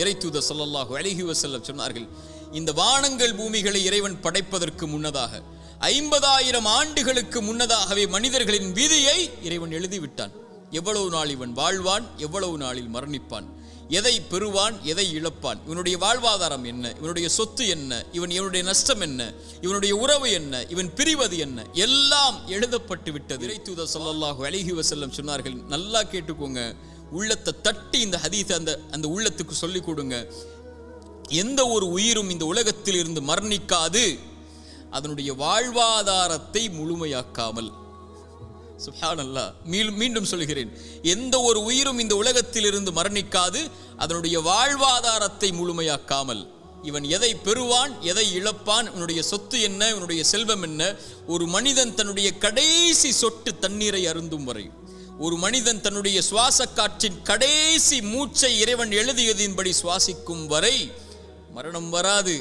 இறைத்தூதர் ஸல்லல்லாஹு அலைஹி வஸல்லம் சொன்னார்கள், இந்த வானங்கள் பூமிகளை இறைவன் படைப்பதற்கு முன்னதாக 50,000 ஆண்டுகளுக்கு முன்னதாகவே மனிதர்களின் விதியை இறைவன் எழுதிவிட்டான். எவ்வளவு நாள் இவன் வாழ்வான், எவ்வளவு நாளில் மரணிப்பான், எதை பெறுவான், எதை இழப்பான், இவனுடைய வாழ்வாதாரம் என்ன, இவனுடைய சொத்து என்ன, இவனுடைய நஷ்டம் என்ன, இவனுடைய உறவு என்ன, இவன் பிரிவது என்ன, எல்லாம் எழுதப்பட்டு விட்டது. இறைத்தூதர் ஸல்லல்லாஹு அலைஹி வஸல்லம் சொன்னார்கள், நல்லா கேட்டுக்கோங்க, உள்ளத்தை தட்டி இந்த ஹதீஸை அந்த உள்ளத்துக்கு சொல்லிக் கொடுங்க. எந்த ஒரு உயிரும் இந்த உலகத்தில் இருந்து மரணிக்காது அதனுடைய வாழ்வாதாரத்தை முழுமையாக்காமல். சுப்ஹானல்லாஹ், மீண்டும் சொல்கிறேன், எந்த ஒரு உயிரும் இந்த உலகத்தில் இருந்து மரணிக்காது அதனுடைய வாழ்வாதாரத்தை முழுமையாக்காமல். இவன் எதை பெறுவான், எதை இழப்பான், இவனுடைய சொத்து என்ன, இவனுடைய செல்வம் என்ன, ஒரு மனிதன் தன்னுடைய கடைசி சொட்டு தண்ணீரை அருந்தும் வரை, ஒரு மனிதன் தன்னுடைய சுவாச காற்றின் கடைசி மூச்சை இறைவன் எழுதியதின்படி சுவாசிக்கும் வரை மரணம் வராது.